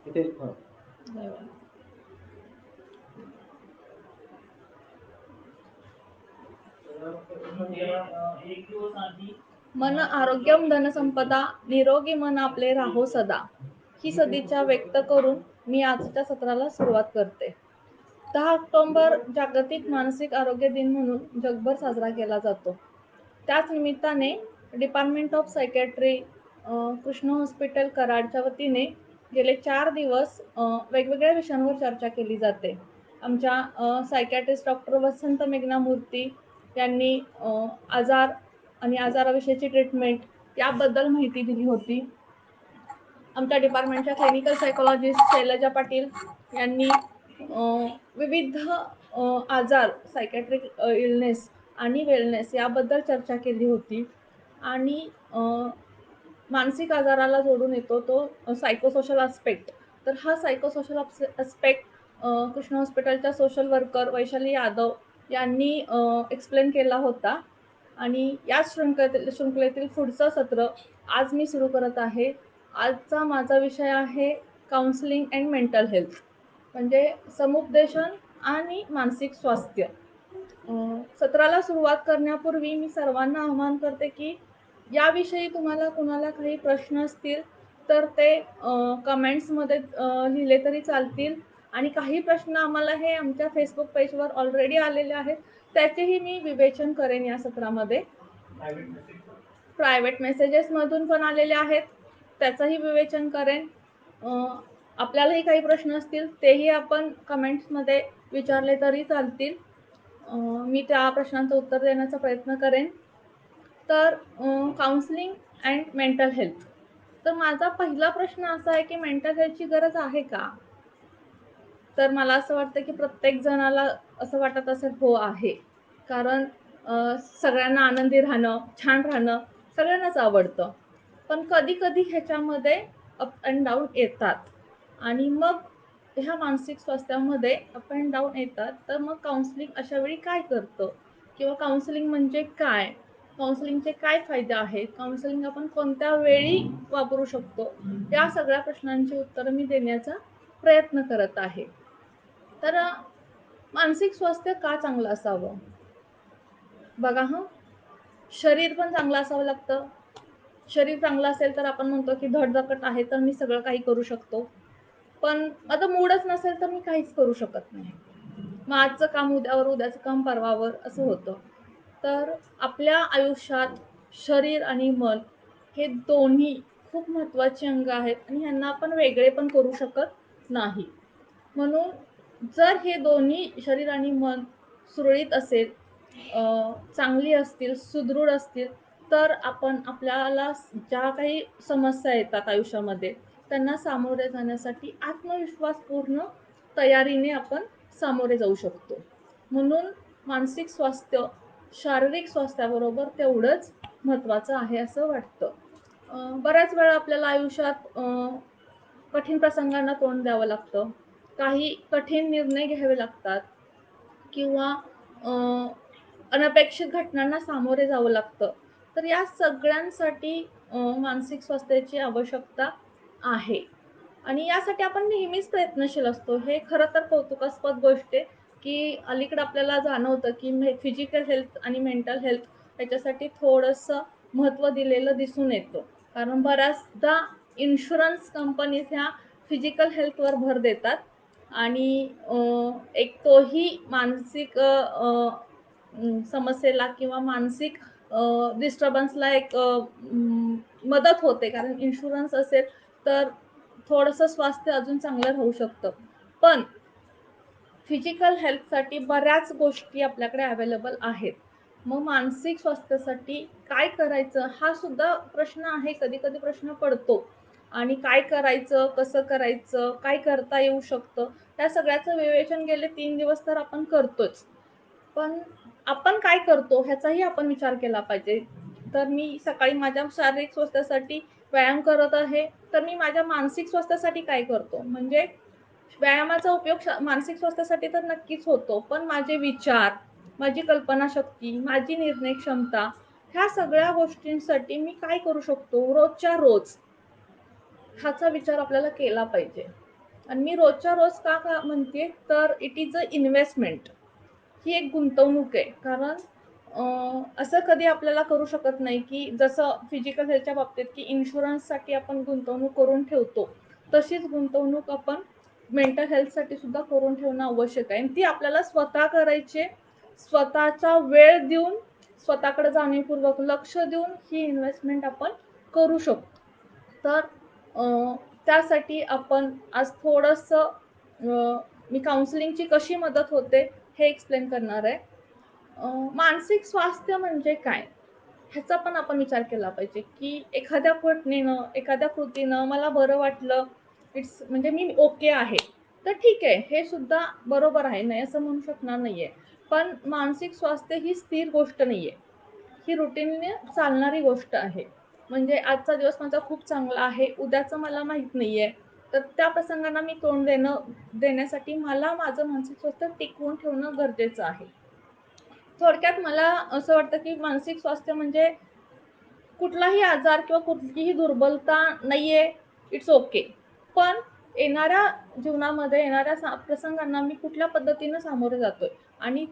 इथे मन आरोग्यम धनसंपदा निरोगी मन आपले राहो सदा ही सदिच्छा व्यक्त करून मी आजच्या सत्राला सुरुवात करते. 10 ऑक्टोबर जागतिक मानसिक आरोग्य दिन म्हणून जगभर साजरा केला जातो. त्याच निमित्ताने department of psychiatry Krishna hospital कराडच्या वतीने गेले 4 दिवस वेगवेगळ्या विषयांवर चर्चा केली जाते. आमच्या सायकॅट्रिस्ट डॉक्टर वसंत मेघनामूर्ती यांनी आजार आणि आजाराविषयीची ट्रीटमेंट याबद्दल माहिती दिली होती. आमच्या डिपार्टमेंटच्या क्लिनिकल सायकोलॉजिस्ट शैलजा पाटील यांनी विविध आजार सायकॅट्रिक इलनेस आणि वेलनेस याबद्दल चर्चा केली होती. आणि मानसिक आजाराला जोडून येतो तो सायकोसोशल आस्पेक्ट. तर हा सायकोसोशल आस्पेक्ट कृष्ण हॉस्पिटलच्या सोशल वर्कर वैशाली यादव यांनी एक्सप्लेन केला होता. आणि या शृंखलेतील पुढचं सत्र आज मी सुरू करत आहे. आजचा माझा विषय आहे काउन्सिलिंग अँड मेंटल हेल्थ, म्हणजे समुपदेशन आणि मानसिक स्वास्थ्य. सत्राला सुरुवात करण्यापूर्वी मी सर्वांना आवाहन करते की याविषयी तुम्हाला कुणाला काही प्रश्न असतील तर ते कमेंट्समध्ये लिहिले तरी चालतील. आणि काही प्रश्न आम्हाला हे आमच्या फेसबुक पेजवर ऑलरेडी आलेले आहेत, त्याचेही मी विवेचन करेन या सत्रामध्ये. प्रायव्हेट मेसेजेसमधून पण आलेले आहेत, त्याचंही विवेचन करेन. आपल्यालाही काही प्रश्न असतील तेही आपण कमेंट्समध्ये विचारले तरी चालतील. मी त्या प्रश्नांचं उत्तर देण्याचा प्रयत्न करेन. तर काउन्सिलिंग अँड मेंटल हेल्थ. तर माझा पहिला प्रश्न असा आहे की मेंटल हेल्थची गरज आहे का? तर मला असं वाटतं की प्रत्येक जणाला असं वाटत असेल, हो आहे. कारण सगळ्यांना आनंदी राहणं, छान राहणं सगळ्यांनाच आवडतं. पण कधी-कधी ह्याच्यामध्ये अप अँड डाऊन येतात. आणि मग ह्या मानसिक स्वास्थ्यामध्ये अप अँड डाऊन येतात. तर मग काउन्सिलिंग अशा वेळी काय करतं? किंवा काउन्सिलिंग म्हणजे काय? काउन्सिलिंगचे काय फायदे आहेत? काउन्सिलिंग आपण कोणत्या वेळी वापरू शकतो? या सगळ्या प्रश्नांची उत्तरं मी देण्याचा प्रयत्न करत आहे. तर मानसिक स्वास्थ्य का चांगलं असावं? बघा हं, शरीर पण चांगलं असावं लागतं. शरीर चांगलं असेल तर आपण म्हणतो की धडधाकट आहे तर मी सगळं काही करू शकतो. पण आता मूडच नसेल तर मी काहीच करू शकत नाही. मग आजचं काम उद्यावर, उद्याचं काम परवावर असं होतं. तर आपल्या आयुष्यात शरीर आणि मन हे दोन्ही खूप महत्त्वाची अंग आहेत आणि ह्यांना आपण वेगळे पण करू शकत नाही. म्हणून जर हे दोन्ही शरीर आणि मन सुरळीत असेल, चांगली असतील, सुदृढ असतील, तर आपण आपल्याला ज्या काही समस्या येतात आयुष्यामध्ये, त्यांना सामोरे जाण्यासाठी आत्मविश्वासपूर्ण तयारीने आपण सामोरे जाऊ शकतो. म्हणून मानसिक स्वास्थ्य शारीरिक स्वास्थ्याबरोबर तेवढंच महत्त्वाचं आहे असं वाटतं. बऱ्याच वेळा आपल्याला आयुष्यात कठीण प्रसंगांना तोंड द्यावं लागतं. काही कठीण निर्णय घ्यावे लागतात किंवा अ, अनपेक्षित घटनांना सामोरे जावं लागतं. तर या सगळ्यांसाठी मानसिक स्वास्थ्याची आवश्यकता आहे. आणि यासाठी आपण नेहमीच प्रयत्नशील असतो. हे खरं तर कौतुकास्पद गोष्ट आहे, की अलीकडे आपल्याला जाणवतं, की फिजिकल हेल्थ आणि मेंटल हेल्थ ह्याच्यासाठी थोडंसं महत्त्व दिलेलं दिसून येतं. कारण बऱ्याचदा इन्शुरन्स कंपनीज ह्या फिजिकल हेल्थवर भर देतात आणि एक तोही मानसिक समस्येला किंवा मानसिक डिस्टर्बन्सला एक मदत होते. कारण इन्शुरन्स असेल तर थोडंसं स्वास्थ्य अजून चांगलं राहू शकतं. पण फिजिकल हेल्थसाठी बऱ्याच गोष्टी आपल्याकडे अवेलेबल आहेत. मग मानसिक स्वास्थ्यासाठी काय करायचं हा सुद्धा प्रश्न आहे. कधी-कधी प्रश्न पडतो. आणि काय करायचं, कसं करायचं, काय करता येऊ शकतं, त्या सगळ्याचं विवेचन गेले 3 दिवस तर आपण करतोच. पण आपण काय करतो ह्याचाही आपण विचार केला पाहिजे. तर मी सकाळी माझ्या शारीरिक स्वास्थ्यासाठी व्यायाम करत आहे, तर मी माझ्या मानसिक स्वास्थ्यासाठी काय करतो? म्हणजे व्यायामाचा उपयोग मानसिक स्वास्थ्यासाठी तर नक्कीच होतो. पण माझे विचार, माझी कल्पनाशक्ती, माझी निर्णय क्षमता ह्या सगळ्या गोष्टींसाठी मी काय करू शकतो रोजच्या रोज? ह्याचा विचार आपल्याला केला पाहिजे. आणि मी रोजच्या रोज का का म्हणते, तर इट इज अ इन्व्हेस्टमेंट. ही एक गुंतवणूक आहे. कारण असं कधी आपल्याला करू शकत नाही, की जसं फिजिकल हेल्थच्या बाबतीत, की इन्शुरन्ससाठी आपण गुंतवणूक करून ठेवतो, तशीच गुंतवणूक आपण मेंटल हेल्थसाठी सुद्धा करून ठेवणं आवश्यक आहे. आणि ती आपल्याला स्वतः करायची आहे. स्वतःचा वेळ देऊन, स्वतःकडे जाणीवपूर्वक लक्ष देऊन ही इन्व्हेस्टमेंट आपण करू शकतो. तर अ, त्यासाठी आपण आज थोडंसं मी काउन्सिलिंगची कशी मदत होते हे एक्सप्लेन करणार आहे. मानसिक स्वास्थ्य म्हणजे काय? ह्याचा पण आपण विचार केला पाहिजे, की एखाद्या घटनेनं, एखाद्या कृतीनं मला बरं वाटलं, म्हणजे मी ओके आहे. तर ठीक आहे, हे सुद्धा बरोबर आहे, नाही असं म्हणू शकणार नाहीये. पण मानसिक स्वास्थ्य ही स्थिर गोष्ट नाहीये. ही रुटीनने चालणारी गोष्ट आहे. म्हणजे आजचा दिवस माझा खूप चांगला आहे, उद्याचं मला माहीत नाहीये. तर त्या प्रसंगांना मी तोंड देण्यासाठी मला माझं मानसिक स्वास्थ्य टिकवून ठेवणं गरजेचं आहे. थोडक्यात मला असं वाटतं, की मानसिक स्वास्थ्य म्हणजे कुठलाही आजार किंवा कुठलीही दुर्बलता नाहीये, इट्स ओके. पण येणाऱ्या जीवनामध्ये येणाऱ्या प्रसंगांना मी कुठल्या पद्धतीनं सामोरे जातोय आणि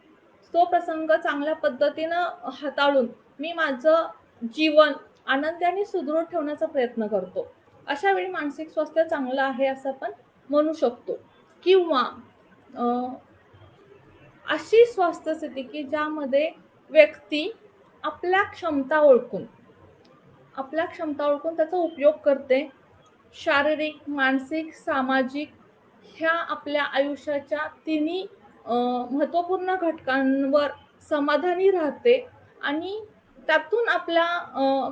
तो प्रसंग चांगल्या पद्धतीनं हाताळून मी माझं जीवन आनंदी आणि सुदृढ ठेवण्याचा प्रयत्न करतो. अशा वेळी मानसिक स्वास्थ्य चांगलं आहे असं आपण म्हणू शकतो. किंवा अ, अशी स्वास्थ्य स्थिती की ज्यामध्ये व्यक्ती आपल्या क्षमता ओळखून त्याचा उपयोग करते. शारीरिक, मानसिक, सामाजिक ह्या आपल्या आयुष्याच्या तिन्ही महत्त्वपूर्ण घटकांवर समाधानी राहते आणि त्यातून आपला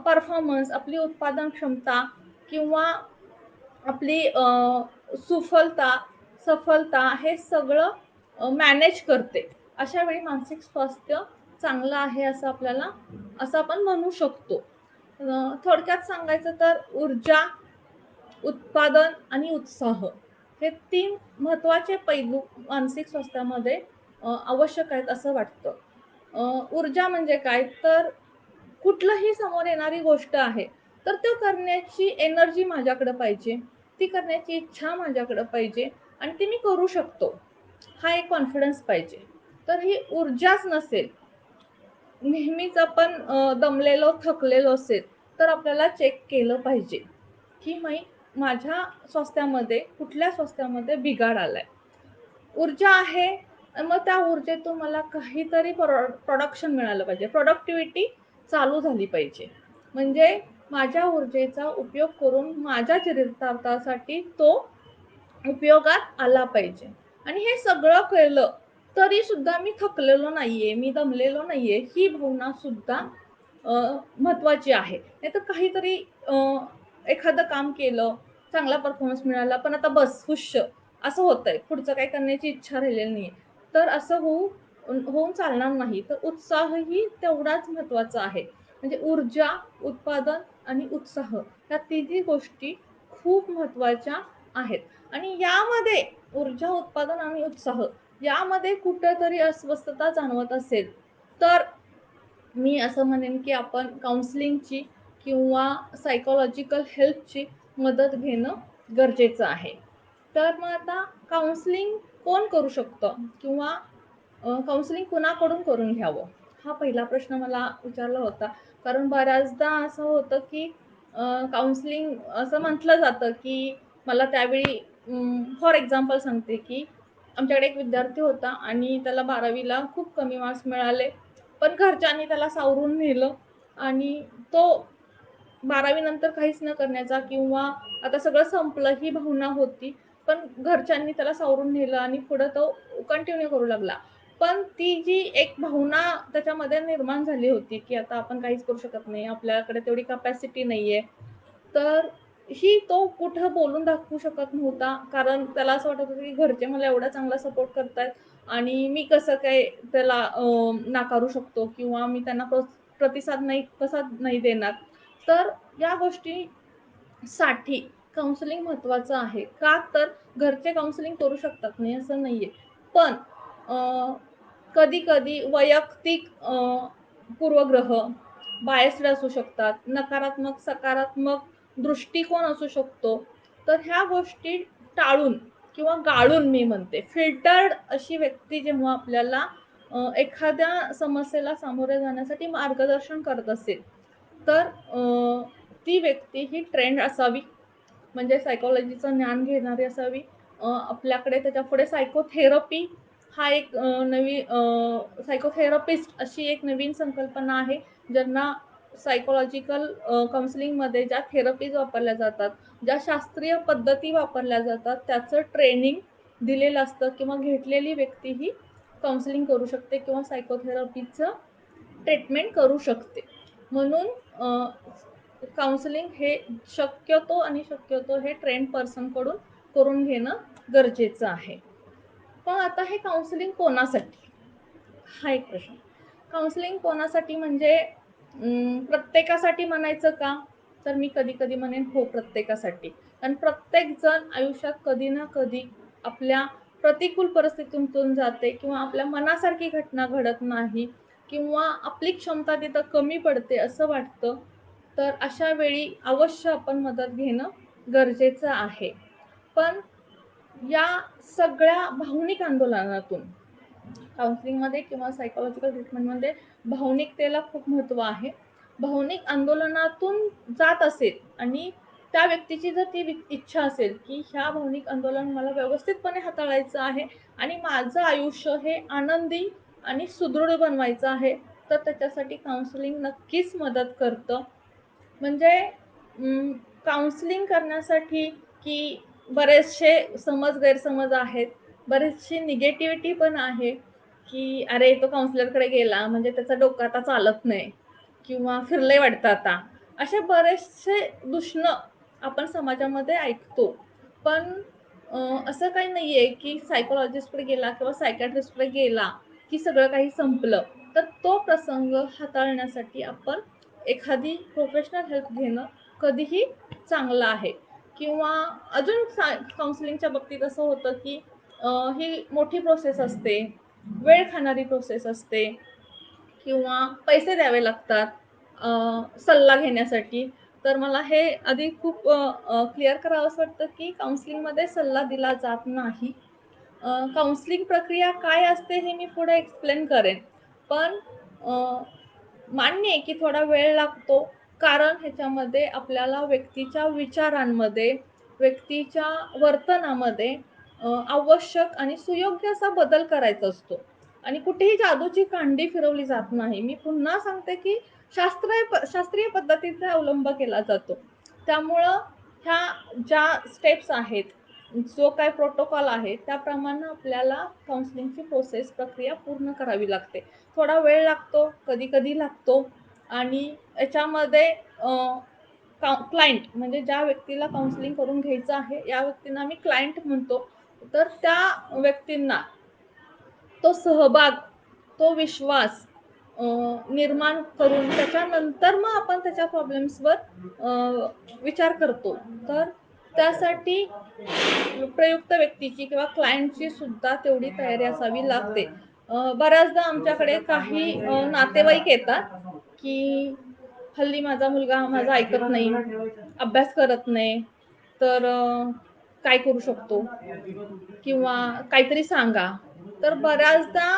परफॉर्मन्स, आपली उत्पादन क्षमता किंवा आपली सुफलता, सफलता हे सगळं मॅनेज करते. अशा वेळी मानसिक स्वास्थ्य चांगलं आहे असं आपण म्हणू शकतो. थोडक्यात सांगायचं तर ऊर्जा, उत्पादन आणि उत्साह हे 3 महत्त्वाचे पैलू मानसिक स्वास्थ्यामध्ये आवश्यक आहेत असं वाटतं. ऊर्जा म्हणजे काय? तर कुठलंही समोर येणारी गोष्ट आहे, तर ते करण्याची एनर्जी माझ्याकडे पाहिजे. ती करण्याची इच्छा माझ्याकडे पाहिजे आणि ती मी करू शकतो. हा एक कॉन्फिडन्स पाहिजे. तर ही ऊर्जाच नसेल, नेहमीच आपण दमलेलो, थकलेलो असेल, तर आपल्याला चेक केलं पाहिजे, की माझ्या स्वास्थ्यामध्ये कुठल्या स्वास्थ्यामध्ये बिघाड आलाय. ऊर्जा आहे, मग त्या ऊर्जेतून मला काहीतरी प्रोडक्शन मिळालं पाहिजे. प्रॉडक्टिव्हिटी चालू झाली पाहिजे. म्हणजे माझ्या ऊर्जेचा उपयोग करून माझ्या चरितार्थासाठी तो उपयोगात आला पाहिजे. आणि हे सगळं केलं, तरी सुद्धा मी थकलेलो नाहीये, मी दमलेलो नाहीये, ही भावना सुद्धा अ, महत्त्वाची आहे. नाहीतर काहीतरी अ, एखादं काम केलं, चांगला परफॉर्मन्स मिळाला, पण आता बस हुश्श असं होतंय. पुढचं काही करण्याची इच्छा राहिलेली नाहीये. तर असं होऊन चालणार नाही. तर उत्साहही तेवढाच महत्त्वाचा आहे. म्हणजे ऊर्जा, उत्पादन आणि उत्साह ह्या तिन्ही गोष्टी खूप महत्त्वाच्या आहेत. आणि यामध्ये ऊर्जा, उत्पादन आणि उत्साह यामध्ये कुठेतरी अस्वस्थता जाणवत असेल, तर मी असं म्हणेन की आपण काउन्सिलिंगची किंवा सायकॉलॉजिकल हेल्पची मदत घेणं गरजेचं आहे. तर मग आता काउन्सिलिंग कोण करू शकतं किंवा काउन्सिलिंग कुणाकडून करून घ्यावं? हा पहिला प्रश्न मला विचारला होता. कारण बऱ्याचदा असं होतं की काउन्सिलिंग असं म्हटलं जातं की मला त्यावेळी फॉर एक्झाम्पल सांगते की आमच्याकडे एक विद्यार्थी होता आणि त्याला 12वीला खूप कमी मार्क्स मिळाले. पण घरच्यांनी त्याला सावरून नेलं आणि तो 12वी नंतर काहीच न करण्याचा किंवा आता सगळं संपलं ही भावना होती. पण घरच्यांनी त्याला सावरून नेलं आणि पुढे तो कंटिन्यू करू लागला. पण ती जी एक भावना त्याच्यामध्ये निर्माण झाली होती, की आता आपण काहीच करू शकत नाही. आपल्याकडे तेवढी कॅपॅसिटी नाहीये. तर ही तो कुठं बोलून दाखवू शकत नव्हता. कारण त्याला असं वाटत होतं, की घरचे मला एवढा चांगला सपोर्ट करतायत आणि मी कसं काय त्याला नाकारू शकतो किंवा मी त्यांना प्रतिसाद कसा नाही देणार. तर या गोष्टीसाठी काउन्सिलिंग महत्त्वाचं आहे. का तर घरचे काउन्सिलिंग करू शकतात, नाही असं नाहीये. पण कधी-कधी वैयक्तिक पूर्वग्रह, बायस्ड असू शकतात, नकारात्मक, सकारात्मक दृष्टिकोन असू शकतो. तर ह्या गोष्टी टाळून किंवा गाळून मी म्हणते फिल्टर्ड अशी व्यक्ती जेव्हा आपल्याला एखाद्या समस्येला सामोरे जाण्यासाठी मार्गदर्शन करत असेल, तर ती व्यक्ती ही ट्रेंड असावी, म्हणजे सायकॉलॉजीचं ज्ञान घेणारी असावी. आपल्याकडे त्याच्यापुढे सायकोथेरपी हा एक सायकोथेरपिस्ट अशी एक नवीन संकल्पना आहे. ज्यांना सायकॉलॉजिकल काउन्सिलिंगमध्ये ज्या थेरपीज वापरल्या जातात, ज्या शास्त्रीय पद्धती वापरल्या जातात, त्याचं ट्रेनिंग दिलेलं असतं किंवा घेतलेली व्यक्ती ही काउन्सिलिंग करू शकते किंवा सायकोथेरपीचं ट्रीटमेंट करू शकते. म्हणून काउन्सिलिंग हे शक्यतो हे ट्रेन्ड पर्सनकडून करून घेणं गरजेचं आहे. पण आता हे काउन्सिलिंग कोणासाठी? हा एक प्रश्न. काउन्सिलिंग कोणासाठी म्हणजे प्रत्येकासाठी म्हणायचं का? तर मी कधी-कधी म्हणेन हो, प्रत्येकासाठी. कारण प्रत्येक जण आयुष्यात कधी ना कधी आपल्या प्रतिकूल परिस्थितीतून जाते किंवा आपल्या मनासारखी घटना घडत नाही किंवा आपली क्षमता तिथं कमी पडते असं वाटतं. तर अशा वेळी अवश्य आपण मदत घेणं गरजेचं आहे. पण या सगळ्या भावनिक आंदोलनातून काउन्सिलिंगमध्ये किंवा सायकॉलॉजिकल ट्रीटमेंटमध्ये भावनिकतेला खूप महत्त्व आहे. भावनिक आंदोलनातून जात असेल आणि त्या व्यक्तीची जर ती इच्छा असेल, की ह्या भावनिक आंदोलन मला व्यवस्थितपणे हाताळायचं आहे आणि माझं आयुष्य हे आनंदी आणि सुदृढ बनवायचं आहे, तर त्याच्यासाठी काउन्सिलिंग नक्कीच मदत करतं. म्हणजे काउन्सिलिंग करण्यासाठी की बरेचसे गैरसमज आहेत. बरीचशी निगेटिव्हिटी पण आहे, की "अरे, तो काउन्सिलरकडे गेला म्हणजे त्याचं डोकं आता चालत नाही किंवा फिरलंय वाटतं आता." असे बरेचसे दूषणं आपण समाजामध्ये ऐकतो. पण अ, असं काही नाहीये, की सायकॉलॉजिस्टकडे गेला किंवा सायकियाट्रिस्टकडे गेला, की सगळं काही संपलं. तर तो प्रसंग हाताळण्यासाठी आपण एखादी प्रोफेशनल हेल्प घेणं कधीही चांगलं आहे. किंवा अजून काउन्सिलिंगच्या बाबतीत असं होतं, की ही मोठी प्रोसेस असते, वेळ खाणारी प्रोसेस असते किंवा पैसे द्यावे लागतात सल्ला घेण्यासाठी. तर मला हे आधी खूप क्लिअर करावंसं वाटतं, की काउन्सिलिंगमध्ये सल्ला दिला जात नाही. काउन्सिलिंग प्रक्रिया काय असते हे मी पुढे एक्सप्लेन करेन. पण अ, मान्य आहे की थोडा वेळ लागतो. कारण ह्याच्यामध्ये आपल्याला व्यक्तीच्या विचारांमध्ये, व्यक्तीच्या वर्तनामध्ये आवश्यक आणि सुयोग्य असा बदल करायचा असतो. आणि कुठेही जादूची कांडी फिरवली जात नाही. मी पुन्हा सांगते की शास्त्रीय पद्धतीचा अवलंब केला जातो. त्यामुळं ह्या ज्या स्टेप्स आहेत, जो काही प्रोटोकॉल आहे, त्याप्रमाणे आपल्याला काउन्सिलिंगची प्रक्रिया पूर्ण करावी लागते. थोडा वेळ लागतो, कधी-कधी लागतो आणि याच्यामध्ये क्लायंट म्हणजे ज्या व्यक्तीला काउन्सिलिंग करून घ्यायचं आहे, या व्यक्तींना आम्ही क्लायंट म्हणतो. तर त्या व्यक्तींना तो सहभाग, तो विश्वास निर्माण करून त्याच्यानंतर मग आपण त्याच्या प्रॉब्लेम्सवर विचार करतो. तर त्यासाठी प्रयुक्त व्यक्तीची किंवा क्लायंटची सुद्धा तेवढी तयारी असावी लागते. बऱ्याचदा आमच्याकडे काही नातेवाईक येतात, की हल्ली माझा मुलगा माझं ऐकत नाही, अभ्यास करत नाही, तर काय करू शकतो? किंवा काहीतरी सांगा. तर बऱ्याचदा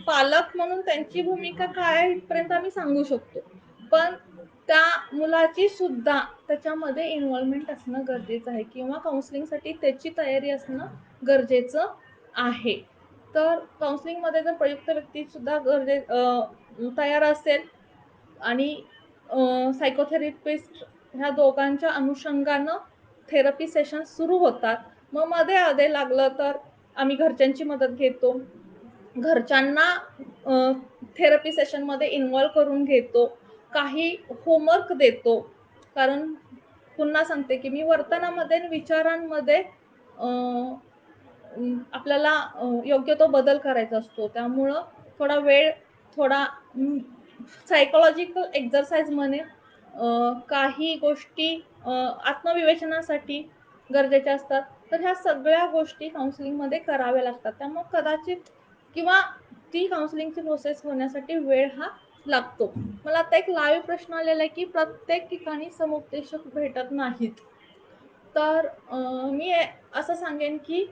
पालक म्हणून त्यांची भूमिका काय आहे इथपर्यंत आम्ही सांगू शकतो. पण त्या मुलाची सुद्धा त्याच्यामध्ये इन्व्हॉल्वमेंट असणं गरजेचं आहे किंवा काउन्सिलिंगसाठी त्याची तयारी असणं गरजेचं आहे. तर काउन्सिलिंगमध्ये जर प्रयुक्त व्यक्ती सुद्धा तयार असेल आणि सायकोथेरपिस्ट ह्या दोघांच्या अनुषंगानं थेरपी सेशन सुरू होतात. मग मध्ये-अधे लागलं तर आम्ही घरच्यांची मदत घेतो. घरच्यांना थेरपी सेशनमध्ये इन्व्हॉल्व करून घेतो. काही होमवर्क देतो. कारण पुन्हा सांगते, की मी वर्तनामध्ये आणि विचारांमध्ये अ, आपल्याला योग्य तो बदल करायचा असतो. त्यामुळं थोडा वेळ, थोडा सायकॉलॉजिकल एक्सरसाइज म्हणेन. काही गोष्टी आत्मविवेचनासाठी गरजेच्या असतात. तर ह्या सगळ्या गोष्टी काउन्सिलिंगमध्ये कराव्या लागतात. त्यामुळे कदाचित किंवा ती काउन्सिलिंगची प्रोसेस होण्यासाठी वेळ हा लागतो. मला आता एक लाईव्ह प्रश्न आलेला आहे, की प्रत्येक ठिकाणी समुपदेशक भेटत नाहीत. तर मी असं सांगेन, की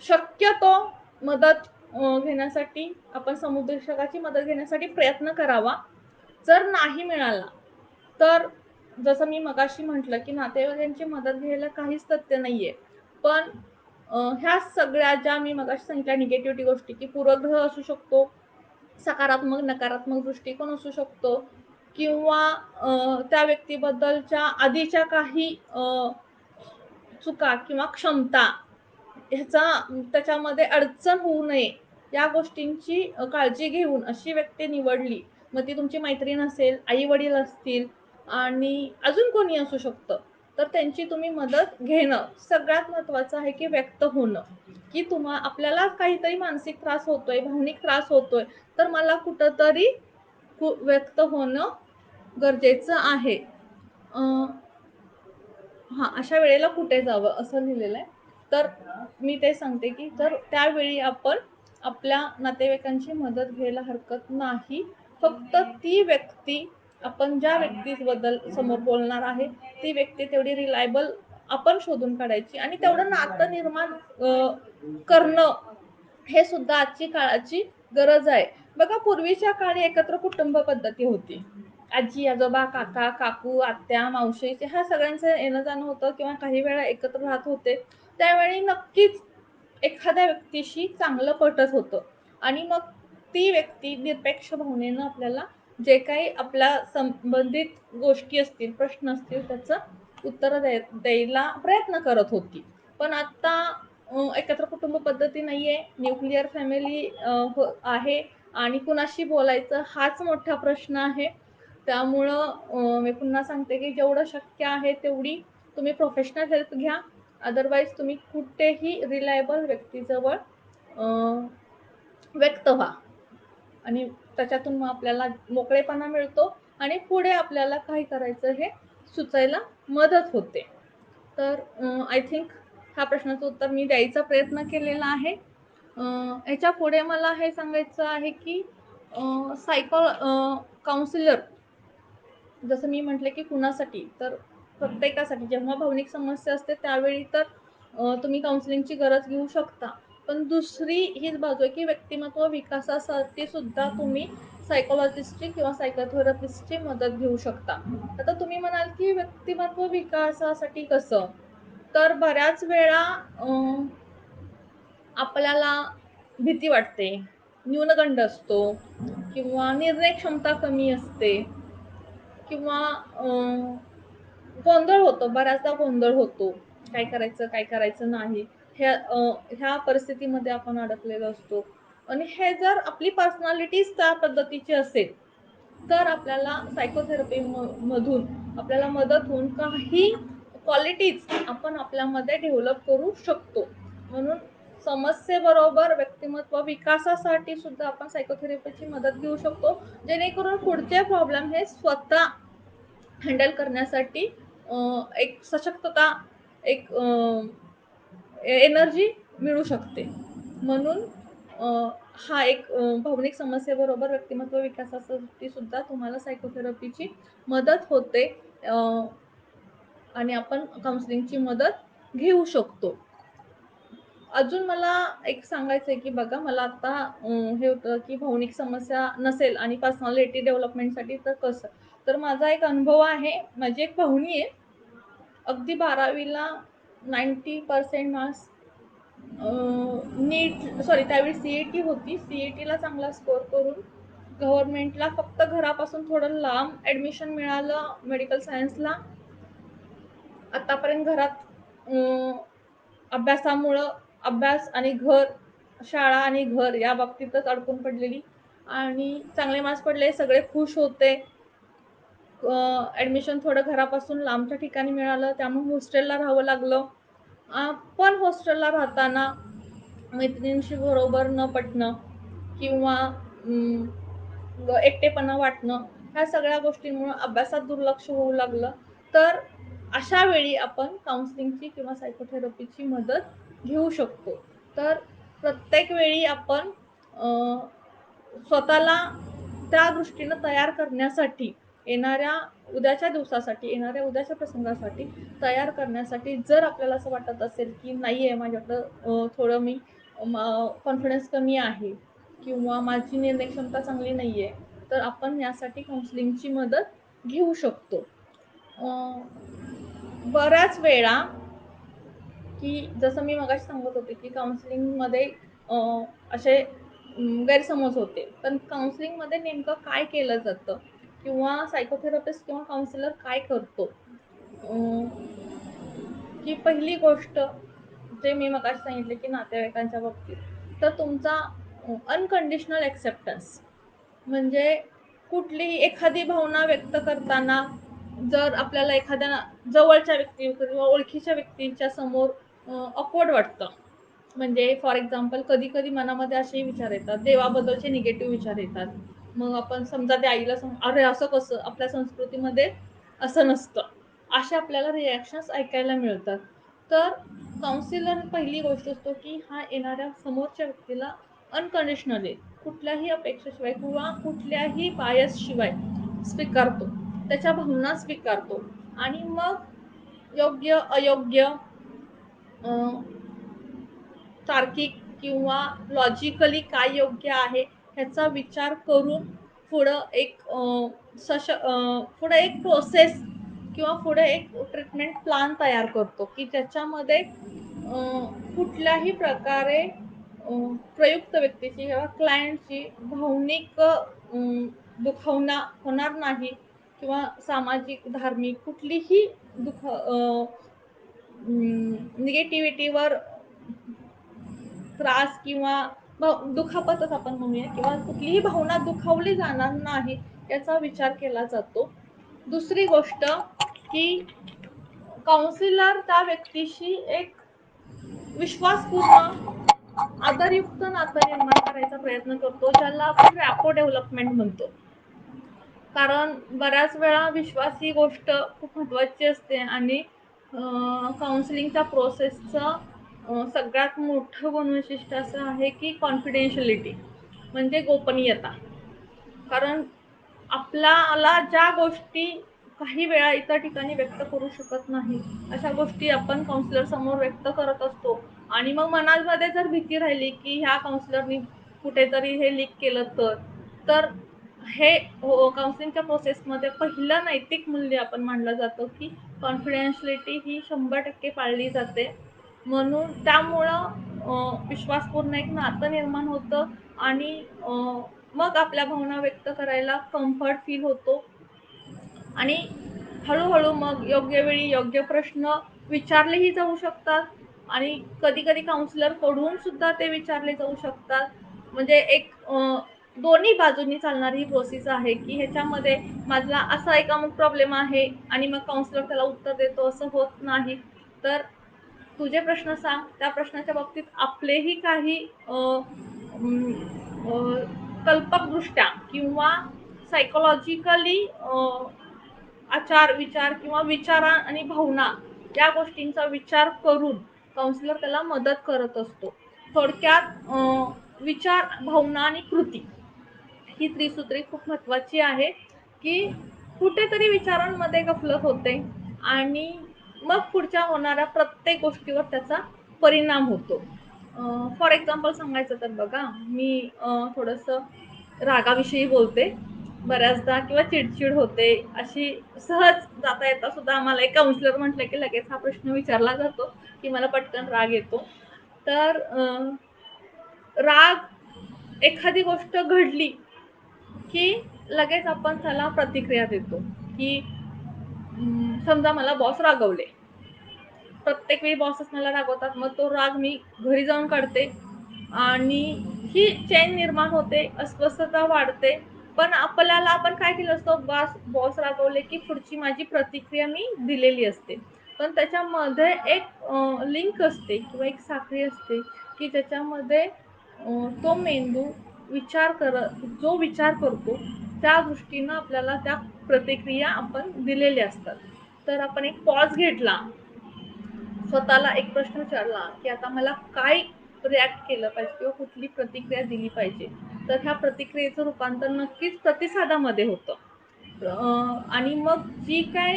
शक्यतो मदत घेण्यासाठी आपण समुपदेशकाची मदत घेण्यासाठी प्रयत्न करावा. जर नाही मिळाला तर जसं मी मगाशी म्हटलं, की नातेवाईकांची मदत घ्यायला काहीच तथ्य नाहीये. पण ह्या सगळ्या ज्या मी मगाशी सांगितल्या निगेटिव्हिटी गोष्टी, की पूर्वग्रह असू शकतो, सकारात्मक, नकारात्मक दृष्टिकोन असू शकतो किंवा त्या व्यक्तीबद्दलच्या आधीच्या काही चुका किंवा क्षमता ह्याचा त्याच्यामध्ये अडचण होऊ नये या गोष्टींची काळजी घेऊन अशी व्यक्ती निवडली, मग ती तुमची मैत्रीण असेल, आई वडील असतील आणि अजून कोणी असू शकतं, तर त्यांची तुम्ही मदत घेणं सगळ्यात महत्वाचं आहे, की व्यक्त होणं, की आपल्याला काहीतरी मानसिक त्रास होतोय, भावनिक त्रास होतोय, तर मला कुठंतरी व्यक्त होणं गरजेचं आहे. हां, अशा वेळेला कुठे जावं असं लिहिलेलं आहे. तर मी ते सांगते, की तर त्यावेळी आपण आपल्या नातेवाईकांची मदत घ्यायला हरकत नाही. फक्त ती व्यक्ती आपण ज्या व्यक्तीबद्दल समोर बोलणार आहे, ती व्यक्ती तेवढी रिलायबल आपण शोधून काढायची आणि तेवढं नातं निर्माण करणं हे सुद्धा आजची काळाची गरज आहे. बघा पूर्वीच्या काळी एकत्र कुटुंब पद्धती होती. आजी, आजोबा, काका, काकू, आत्या, मावशी ह्या सगळ्यांचं येणं-जाणं होतं किंवा काही वेळा एकत्र राहत होते. त्यावेळी नक्कीच एखाद्या व्यक्तीशी चांगलं पटत होतं आणि मग ती व्यक्ती निरपेक्ष भावनेनं आपल्याला जे काही आपल्या संबंधित गोष्टी असतील, प्रश्न असतील त्याचं उत्तरं द्यायला प्रयत्न करत होती. पण आता एकत्र कुटुंब पद्धती नाहीये, न्यूक्लिअर फॅमिली आहे आणि कुणाशी बोलायचं हाच मोठा प्रश्न आहे. त्यामुळं मी पुन्हा सांगते, की जेवढं शक्य आहे तेवढी तुम्ही प्रोफेशनल हेल्प घ्या. अदरवाईज तुम्ही कुठेही रिलायबल व्यक्तीजवळ व्यक्त व्हा आणि त्याच्यातून मग आपल्याला मोकळेपणा मिळतो आणि पुढे आपल्याला काय करायचं हे सुचायला मदत होते. तर आय थिंक ह्या प्रश्नाचं उत्तर मी द्यायचा प्रयत्न केलेला आहे. ह्याच्या पुढे मला हे सांगायचं आहे, की काउन्सिलर जसं मी म्हटलं, की कुणासाठी तर प्रत्येकासाठी जेव्हा भावनिक समस्या असते त्यावेळी तर तुम्ही काउन्सिलिंगची गरज घेऊ शकता. पण दुसरी हीच बाजू आहे, की व्यक्तिमत्व विकासासाठी सुद्धा तुम्ही सायकॉलॉजिस्टची किंवा सायकोथेरपिस्टची मदत घेऊ शकता. आता तुम्ही म्हणाल, की व्यक्तिमत्व विकासासाठी कसं? तर बऱ्याच वेळा आपल्याला भीती वाटते, न्यूनगंड असतो किंवा निर्णय क्षमता कमी असते किंवा गोंधळ होतो, बऱ्याचदा गोंधळ होतो. काय करायचं, काय करायचं नाही. ह्या परिस्थितीमध्ये आपण अडकलेलो असतो आणि हे जर आपली पर्सनॅलिटीच त्या पद्धतीची असेल, तर आपल्याला सायकोथेरपी मधून आपल्याला मदत होऊन काही क्वालिटीज आपण आपल्यामध्ये डेव्हलप करू शकतो. म्हणून समस्येबरोबर व्यक्तिमत्व विकासासाठी सुद्धा आपण सायकोथेरपीची मदत घेऊ शकतो, जेणेकरून पुढचे प्रॉब्लेम हे स्वतः हँडल करण्यासाठी एक सशक्तता, एक एनर्जी मिळू शकते. म्हणून अ, हा एक भावनिक समस्येबरोबर व्यक्तिमत्व विकासासाठी सुद्धा तुम्हाला सायकोथेरपीची मदत होते आणि आपण काउन्सिलिंगची मदत घेऊ शकतो. अजून मला एक सांगायचं आहे, की बघा मला आता हे होतं, की भावनिक समस्या नसेल आणि पर्सनॅलिटी डेव्हलपमेंटसाठी तर कसं? तर माझा एक अनुभव आहे. माझी एक पाहुणी आहे. अगदी 12वीला 90% मार्क्स नीट सॉरी त्यावेळी सी-ई-टी होती. सी-ई-टीला चांगला स्कोर करून गव्हर्नमेंटला फक्त घरापासून थोडं लांब ॲडमिशन मिळालं मेडिकल सायन्सला. आतापर्यंत घरात अभ्यासामुळं अभ्यास आणि घर, शाळा आणि घर या बाबतीतच अडकून पडलेली आणि चांगले मार्क्स पडले, सगळे खुश होते. ॲडमिशन थोडं घरापासून लांबच्या ठिकाणी मिळालं, त्यामुळे हॉस्टेलला राहावं लागलं. पण हॉस्टेलला राहताना मैत्रिणींशी बरोबर न पटणं किंवा एकटेपणा वाटणं, ह्या सगळ्या गोष्टींमुळं अभ्यासात दुर्लक्ष होऊ लागलं. तर अशा वेळी आपण काउन्सिलिंगची किंवा सायकोथेरपीची मदत घेऊ शकतो. तर प्रत्येक वेळी आपण स्वतःला त्या दृष्टीनं तयार करण्यासाठी येणाऱ्या उद्याच्या दिवसासाठी, येणाऱ्या उद्याच्या प्रसंगासाठी तयार करण्यासाठी जर आपल्याला असं वाटत असेल की नाही आहे माझ्याकडं थोडं मी कॉन्फिडन्स कमी आहे किंवा माझी निर्णय क्षमता चांगली नाही आहे, तर आपण यासाठी काउन्सिलिंगची मदत घेऊ शकतो. बऱ्याच वेळा की जसं मी मगाशी सांगत होते की काउन्सिलिंगमध्ये असे गैरसमज होते. पण काउन्सिलिंगमध्ये नेमकं काय केलं जातं किंवा सायकोथेरपिस्ट किंवा काउन्सिलर काय करतो? की पहिली गोष्ट जे मी मगाशी सांगितले की नातेवाईकांच्या बाबतीत, तर तुमचा अनकंडिशनल एक्सेप्टन्स म्हणजे कुठलीही एखादी भावना व्यक्त करताना जर आपल्याला एखाद्या जवळच्या व्यक्ती किंवा ओळखीच्या व्यक्तीच्या समोर ऑकवर्ड वाटतं. म्हणजे फॉर एक्झाम्पल कधी-कधी मनामध्ये असेही विचार येतात, देवाबद्दलचे निगेटिव्ह विचार येतात. मग आपण समजा त्या आईला "अरे असं कसं? आपल्या संस्कृतीमध्ये असं नसतं." अशा आपल्याला रिएक्शन्स ऐकायला मिळतात. तर काउन्सिलर पहिली गोष्ट असतो, की हा येणाऱ्या समोरच्या व्यक्तीला अनकंडिशनली कुठल्याही अपेक्षेशिवाय किंवा कुठल्याही बायसशिवाय स्वीकारतो. त्याच्या भावना स्वीकारतो आणि मग योग्य, अयोग्य, अ, तार्किक किंवा लॉजिकली काय योग्य आहे ह्याचा विचार करून पुढं एक पुढे एक प्रोसेस किंवा पुढे एक ट्रीटमेंट प्लॅन तयार करतो, की ज्याच्यामध्ये कुठल्याही प्रकारे प्रयुक्त व्यक्तीची किंवा क्लायंटची भावनिक दुखावना होणार नाही किंवा सामाजिक, धार्मिक कुठलीही निगेटिव्हिटीवर त्रास किंवा दुखापतच आपण म्हणूया किंवा कुठलीही भावना दुखावली जाणार नाही याचा विचार केला जातो. दुसरी गोष्ट की काउन्सिलर त्या व्यक्तीशी एक विश्वासपूर्ण, आदरयुक्त नातं निर्माण करायचा प्रयत्न करतो, ज्याला आपण रॅपो डेव्हलपमेंट म्हणतो. कारण बऱ्याच वेळा विश्वास ही गोष्ट खूप महत्त्वाची असते आणि काउन्सिलिंगच्या प्रोसेसचं सगळ्यात मोठं वैशिष्ट्य असं आहे की कॉन्फिडेन्शियलिटी म्हणजे गोपनीयता. कारण आपल्याला ज्या गोष्टी काही वेळा इतर ठिकाणी व्यक्त करू शकत नाही, अशा गोष्टी आपण काउन्सिलर समोर व्यक्त करत असतो आणि मग मनामध्ये जर भीती राहिली की ह्या काउन्सिलरनी कुठेतरी हे लीक केलं तर हे काउन्सिलिंगच्या प्रोसेसमध्ये पहिलं नैतिक मूल्य आपण मानलं जातं की कॉन्फिडेन्शियलिटी ही 100% पाळली जाते. म्हणून त्यामुळं विश्वासपूर्ण एक नातं निर्माण होतं आणि मग आपल्या भावना व्यक्त करायला कम्फर्ट फील होतो आणि हळू-हळू मग योग्य वेळी योग्य प्रश्न विचारलेही जाऊ शकतात आणि कधी-कधी काउन्सिलरकडून सुद्धा ते विचारले जाऊ शकतात. म्हणजे एक दोन्ही बाजूंनी चालणारी ही प्रोसेस आहे, की ह्याच्यामध्ये माझा असा एक अमुक प्रॉब्लेम आहे आणि मग काउन्सिलर त्याला उत्तर देतो असं होत नाही. तर तुझे प्रश्न सांग, त्या प्रश्नाच्या बाबतीत आपलेही काही अं, अ, कल्पकदृष्ट्या किंवा सायकॉलॉजिकली आचार, विचार किंवा विचारा आणि भावना या गोष्टींचा विचार करून काउन्सिलर त्याला मदत करत असतो. थोडक्यात विचार, भावना आणि कृती ही त्रिसूत्री खूप महत्त्वाची आहे, की कुठेतरी विचारांमध्ये गफलत होते आणि मग पुढच्या होणाऱ्या प्रत्येक गोष्टीवर त्याचा परिणाम होतो. फॉर एक्झाम्पल सांगायचं तर बघा, मी थोडंसं रागाविषयी बोलते बऱ्याचदा किंवा चिडचिड होते. अशी सहज जाता येता सुद्धा आम्हाला एक काउन्सिलर म्हटलं की लगेच हा प्रश्न विचारला जातो, की मला पटकन राग येतो. तर राग एखादी गोष्ट घडली की लगेच आपण त्याला प्रतिक्रिया देतो, की समजा मला बॉस रागवले. प्रत्येक वेळी बॉसच मला रागवतात. मग तो राग मी घरी जाऊन काढते आणि ही चैन निर्माण होते, अस्वस्थता वाढते. पण आपल्याला आपण काय केलं असतं, बॉस रागवले की पुढची माझी प्रतिक्रिया मी दिलेली असते. पण त्याच्यामध्ये एक लिंक असते किंवा एक साखळी असते, की ज्याच्यामध्ये तो मेंदू जो विचार करतो, त्या दृष्टीनं आपल्याला त्या प्रतिक्रिया आपण दिलेल्या असतात. तर आपण एक पॉज घेतला, स्वतःला एक प्रश्न विचारला, की आता मला काय रिॲक्ट केलं पाहिजे किंवा कुठली प्रतिक्रिया दिली पाहिजे. तर ह्या प्रतिक्रियेचं रूपांतर नक्कीच प्रतिसादामध्ये होतं. आणि मग जी काय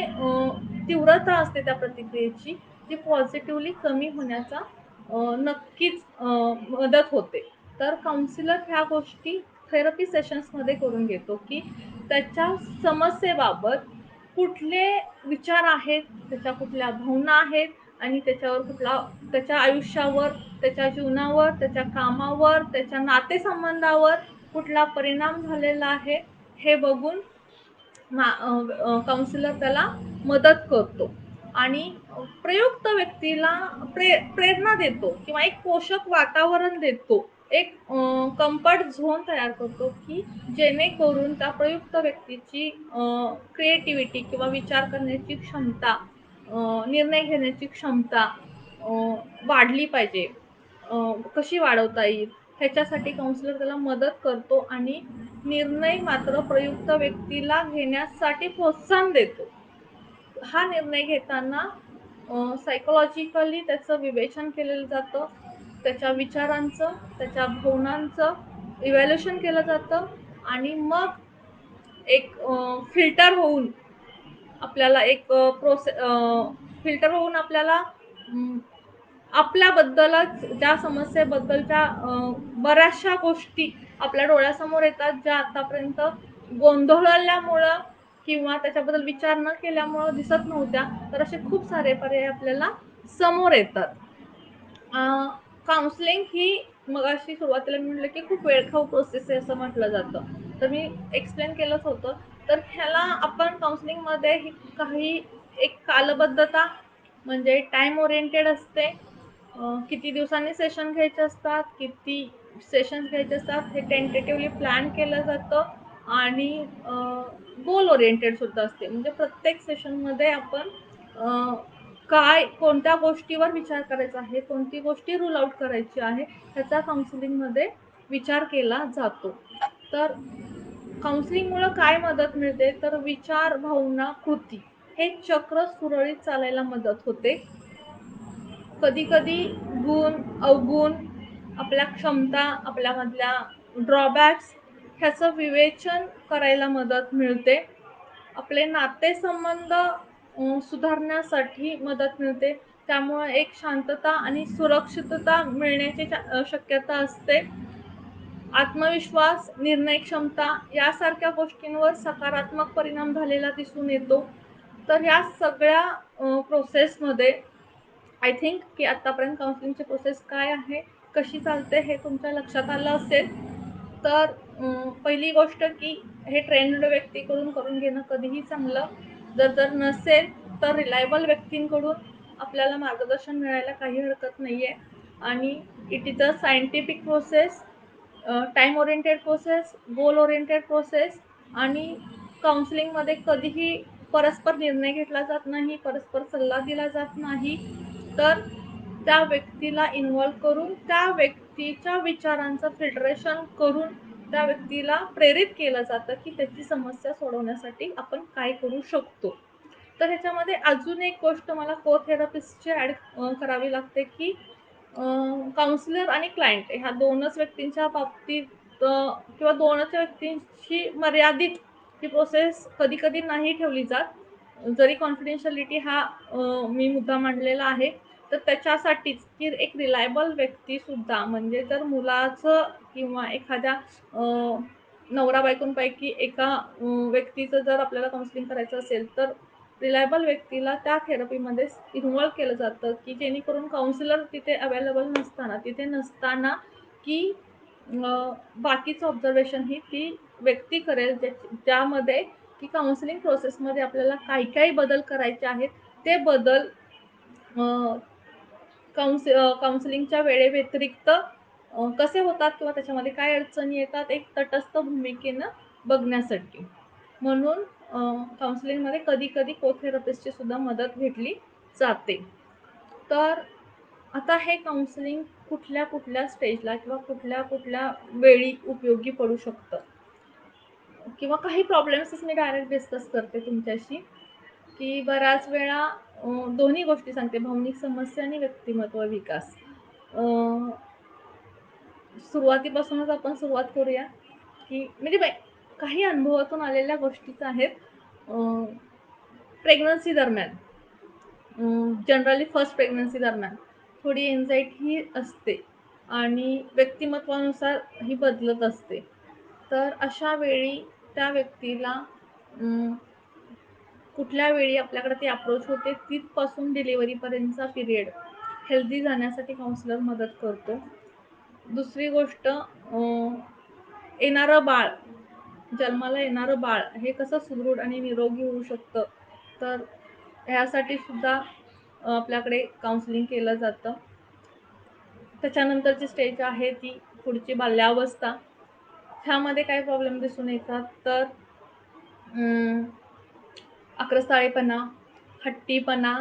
तीव्रता असते त्या प्रतिक्रियेची ती पॉझिटिव्हली कमी होण्याचा नक्कीच मदत होते. तर काउन्सिलर ह्या गोष्टी थेरपी सेशन्समध्ये करून घेतो, की त्याच्या समस्येबाबत कुठले विचार आहेत, त्याच्या कुठल्या भावना आहेत आणि त्याच्यावर त्याच्या आयुष्यावर, त्याच्या जीवनावर, त्याच्या कामावर, त्याच्या नातेसंबंधावर कुठला परिणाम झालेला आहे, हे बघून काउन्सिलर त्याला मदत करतो आणि प्रयुक्त व्यक्तीला प्रेरणा देतो किंवा एक पोषक वातावरण देतो. एक कम्फर्ट झोन तयार करतो, की जेणेकरून त्या प्रयुक्त व्यक्तीची क्रिएटिव्हिटी किंवा विचार करण्याची क्षमता, निर्णय घेण्याची क्षमता अ, वाढली पाहिजे. कशी वाढवता येईल ह्याच्यासाठी काउन्सिलर त्याला मदत करतो आणि निर्णय मात्र प्रयुक्त व्यक्तीला घेण्यासाठी प्रोत्साहन देतो. हा निर्णय घेताना सायकॉलॉजिकली त्याचं विवेचन केलेलं जातं. त्याच्या विचारांचं, त्याच्या भावनांचं इव्हॅल्युएशन केलं जातं आणि मग एक फिल्टर होऊन आपल्याला एक फिल्टर होऊन आपल्याला आपल्याबद्दलच ज्या समस्येबद्दलच्या बऱ्याचशा गोष्टी आपल्या डोळ्यासमोर येतात, ज्या आतापर्यंत गोंधळल्यामुळं किंवा त्याच्याबद्दल विचार न केल्यामुळं दिसत नव्हत्या, तर असे खूप सारे पर्याय आपल्याला समोर येतात. काउन्सिलिंग ही मगाशी सुरुवातीला मी म्हटलं, की खूप वेळखाऊ प्रोसेस आहे असं म्हटलं जातं. तर मी एक्सप्लेन केलंच होतं. तर ह्याला आपण काउन्सिलिंगमध्ये ही काही एक कालबद्धता म्हणजे टाईम ओरिएंटेड असते. किती दिवसांनी सेशन घ्यायचे असतात, किती सेशन्स घ्यायचे असतात, हे टेंटेटिव्हली प्लॅन केलं जातं आणि गोल ओरिएंटेड सुद्धा असते. म्हणजे प्रत्येक सेशनमध्ये आपण कोणत्या गोष्टीवर विचार करायचा आहे, कोणती गोष्टी रूल आउट करायची आहे, ह्याचा काउन्सिलिंगमध्ये विचार केला जातो. तर काउन्सिलिंगमुळं काय मदत मिळते, तर विचार, भावना, कृती हे चक्र सुरळीत चालायला मदत होते. कधी-कधी गुण, अवगुण, आपल्या क्षमता, आपल्यामधल्या ड्रॉबॅक्स ह्याचं विवेचन करायला मदत मिळते. आपले नातेसंबंध सुधारण्यासाठी मदत मिळते. त्यामुळं एक शांतता आणि सुरक्षितता मिळण्याची शक्यता असते. आत्मविश्वास, निर्णय क्षमता यासारख्या गोष्टींवर सकारात्मक परिणाम झालेला दिसून येतो. तर या सगळ्या प्रोसेसमध्ये आय थिंक की आतापर्यंत काउन्सिलिंगची प्रोसेस काय आहे, कशी चालते हे तुमच्या लक्षात आलं असेल. तर पहिली गोष्ट की हे ट्रेंड व्यक्तीकडून करून घेणं कधीही चांगलं. जर नसेल तर रिलायबल व्यक्तींकडून आपल्याला मार्गदर्शन मिळायला काही हरकत नाहीये आणि it is a scientific process, time oriented process, goal oriented process आणि काउन्सिलिंगमध्ये कधीही परस्पर निर्णय घेतला जात नाही, परस्पर सल्ला दिला जात नाही. तर त्या व्यक्तीला इन्व्हॉल्व करून त्या व्यक्तीच्या विचारांचं फिल्टरेशन करून त्या व्यक्तीला प्रेरित केलं जातं, की त्याची समस्या सोडवण्यासाठी आपण काय करू शकतो. तर ह्याच्यामध्ये अजून एक गोष्ट मला को-थेरपिस्टची ॲड करावी लागते, की काउन्सिलर आणि क्लायंट ह्या 2च व्यक्तींच्या बाबतीत किंवा 2च व्यक्तींशी मर्यादित ही प्रोसेस कधी-कधी नाही ठेवली जात. जरी कॉन्फिडेन्शियलिटी हा मी मुद्दा मांडलेला आहे, तर त्याच्यासाठीच की एक रिलायबल व्यक्तीसुद्धा म्हणजे जर मुलाचं किंवा एखाद्या नवरा-बायकोंपैकी एका व्यक्तीचं जर आपल्याला काउन्सिलिंग करायचं असेल, तर रिलायबल व्यक्तीला त्या थेरपीमध्ये इन्व्हॉल्व केलं जातं, की जेणेकरून काउन्सिलर तिथे अवेलेबल नसताना, तिथे नसताना की बाकीचं ऑब्झर्वेशन ही ती व्यक्ती करेल, ज्यामध्ये की काउन्सिलिंग प्रोसेसमध्ये आपल्याला काही बदल करायचे आहेत. ते बदल काउन्सिलिंगच्या वेळेव्यतिरिक्त कसे होतात किंवा त्याच्यामध्ये काय अडचणी येतात, एक तटस्थ भूमिकेनं बघण्यासाठी. म्हणून काउन्सिलिंगमध्ये कधी-कधी को-थेरपिस्टची सुद्धा मदत घेतली जाते. तर आता हे काउन्सिलिंग कुठल्या-कुठल्या स्टेजला किंवा कुठल्या-कुठल्या वेळी उपयोगी पडू शकतं किंवा काही प्रॉब्लेम्सच मी डायरेक्ट डिस्कस करते तुमच्याशी, की बऱ्याच वेळा दोन्ही गोष्टी सांगते, भावनिक समस्या आणि व्यक्तिमत्व विकास. अ, सुरुवातीपासूनच आपण सुरुवात करूया, की म्हणजे काही अनुभवातून आलेल्या गोष्टीच आहेत. प्रेग्नन्सी दरम्यान, जनरली फर्स्ट प्रेग्नन्सी दरम्यान थोडी एन्झायटी ही असते आणि व्यक्तिमत्वानुसार ही बदलत असते. तर अशा वेळी त्या व्यक्तीला अं, कुठल्या वेळी आपल्याकडे ती अप्रोच होते तिथपासून डिलिव्हरीपर्यंतचा पिरियड हेल्दी जाण्यासाठी काउन्सिलर मदत करतो. दुसरी गोष्ट, येणारं बाळ, जन्माला येणारं बाळ हे कसं सुदृढ आणि निरोगी होऊ शकतं, तर ह्यासाठी सुद्धा आपल्याकडे काउन्सिलिंग केलं जातं. त्याच्यानंतरची स्टेज आहे ती पुढची बाल्यावस्था. ह्यामध्ये काय प्रॉब्लेम दिसून येतात, तर अं, आक्रस्ताळेपणा, हट्टीपणा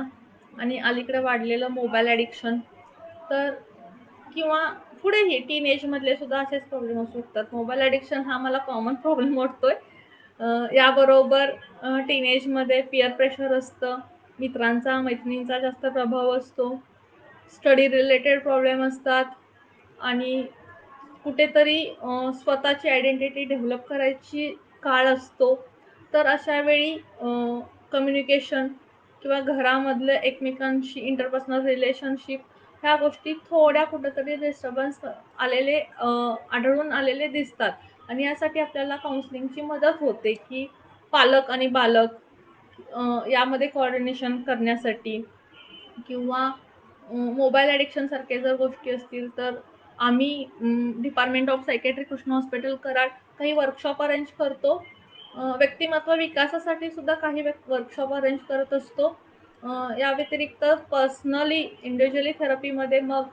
आणि अलीकडे वाढलेलं मोबाईल ॲडिक्शन. तर किंवा पुढेही टीनएजमधले सुद्धा असेच प्रॉब्लेम असू शकतात. मोबाईल ॲडिक्शन हा मला कॉमन प्रॉब्लेम वाटतोय. याबरोबर टीनएजमध्ये पीअर प्रेशर असतं, मित्रांचा, मैत्रिणींचा जास्त प्रभाव असतो, स्टडी रिलेटेड प्रॉब्लेम असतात आणि कुठेतरी स्वतःची आयडेंटिटी डेव्हलप करायची काळ असतो. तर अशा वेळी कम्युनिकेशन किंवा घरामधलं एकमेकांशी इंटरपर्सनल रिलेशनशिप ह्या गोष्टी थोड्या कुठेतरी डिस्टर्बन्स आढळून आलेले दिसतात आणि यासाठी आपल्याला काउन्सिलिंगची मदत होते, की पालक आणि बालक यामध्ये कोऑर्डिनेशन करण्यासाठी किंवा मोबाईल ॲडिक्शनसारखे जर गोष्टी असतील, तर आम्ही department of psychiatry Krishna hospital Karad काही वर्कशॉप अरेंज करतो. व्यक्तिमत्व विकासासाठी सुद्धा काही वर्कशॉप अरेंज करत असतो. या व्यतिरिक्त पर्सनली इंडिव्हिज्युअली थेरपीमध्ये मग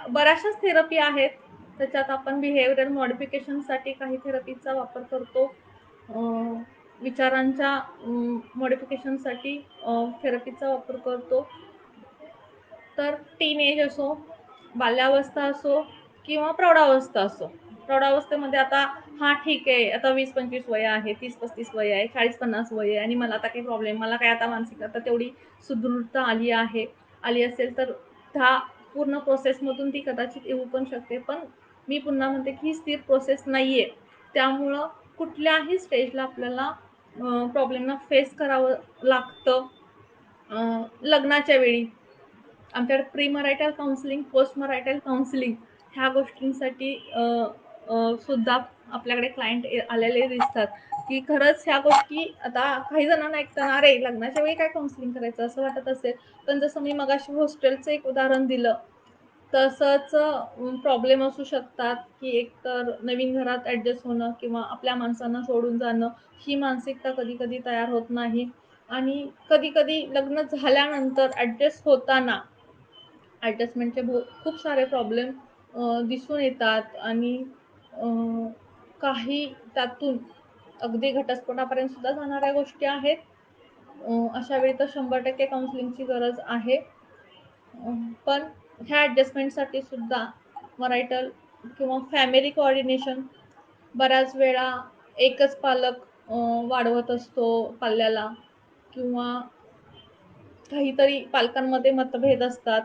बऱ्याचशाच थेरपी आहेत. त्याच्यात आपण बिहेवियरल मॉडिफिकेशनसाठी काही थेरपीचा वापर करतो. विचारांच्या मॉडिफिकेशनसाठी थेरपीचा वापर करतो. तर टीनएज असो, बाल्यावस्था असो किंवा प्रौढावस्था असो. प्रौढावस्थेमध्ये आता हां, ठीक आहे, आता 20-25 वय आहे, 30-35 वय आहे, 40-50 वय आहे आणि मला आता काही प्रॉब्लेम, मला काय आता मानसिक आता तेवढी सुदृढता आली आहे. आली असेल तर त्या पूर्ण प्रोसेसमधून ती कदाचित येऊ पण शकते. पण मी पुन्हा म्हणते की ही स्थिर प्रोसेस नाहीये. त्यामुळं कुठल्याही स्टेजला आपल्याला प्रॉब्लेमना फेस करावं लागतं. लग्नाच्या वेळी आमच्याकडे pre marital counselling, post marital counselling ह्या गोष्टींसाठी सुद्धा आपल्याकडे क्लायंट आलेले दिसतात, की खरंच ह्या गोष्टी आता काही जणांना ऐकताना अरे लग्नाच्या वेळी काय काउन्सिलिंग करायचं असं वाटत असेल. पण जसं मी मगाशी हॉस्टेलचं एक उदाहरण दिलं, तसंच प्रॉब्लेम असू शकतात, की एकतर नवीन घरात ॲडजस्ट होणं किंवा आपल्या माणसांना सोडून जाणं, ही मानसिकता कधी-कधी तयार होत नाही आणि कधी-कधी लग्न झाल्यानंतर ॲडजस्ट होताना ॲडजस्टमेंटचे खूप सारे प्रॉब्लेम दिसून येतात आणि अ, काही त्यातून अगदी घटस्फोटापर्यंत सुद्धा जाणाऱ्या गोष्टी आहेत. अशा वेळी तर 100% काउन्सिलिंगची गरज आहे. पण ह्या ॲडजस्टमेंटसाठी सुद्धा मरायटल किंवा फॅमिली कोऑर्डिनेशन बऱ्याच वेळा एकच पालक वाढवत असतो पाल्याला किंवा काहीतरी पालकांमध्ये मतभेद असतात.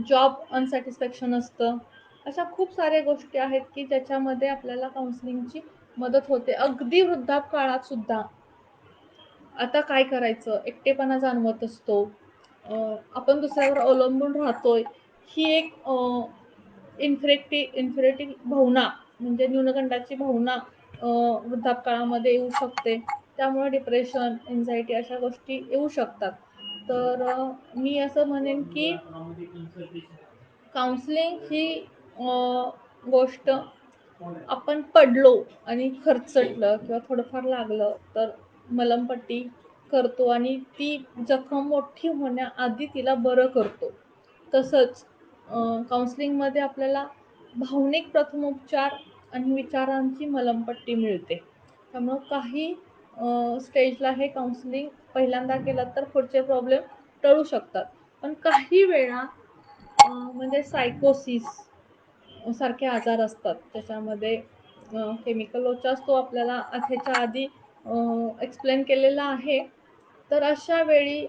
जॉब अनसॅटिस्फॅक्शन असतं. अशा खूप साऱ्या गोष्टी आहेत, की ज्याच्यामध्ये आपल्याला काउन्सिलिंगची मदत होते. अगदी वृद्धापकाळात सुद्धा आता काय करायचं? एकटेपणा जाणवत असतो. आपण दुसऱ्यावर अवलंबून राहतोय. ही एक इन्फेरिटी भावना म्हणजे न्यूनगंडाची भावना अ, वृद्धापकाळामध्ये येऊ शकते. त्यामुळे डिप्रेशन, एन्झायटी अशा गोष्टी येऊ शकतात. तर मी असं म्हणेन, की काउन्सिलिंग ही गोष्ट आपण पडलो आणि खरचटलं किंवा थोडंफार लागलं तर मलमपट्टी करतो आणि ती जखम मोठी होण्याआधी तिला बरं करतो. तसंच काउन्सिलिंगमध्ये आपल्याला भावनिक प्रथमोपचार आणि विचारांची मलमपट्टी मिळते. त्यामुळं काही स्टेजला हे काउन्सिलिंग पहिल्यांदा केलं तर पुढचे प्रॉब्लेम टळू शकतात. पण काही वेळा म्हणजे सायकोसिस सारखे आजार असतात. त्याच्यामध्ये केमिकल लोचाच तो आपल्याला ह्याच्या आधी एक्सप्लेन केलेला आहे. तर अशा वेळी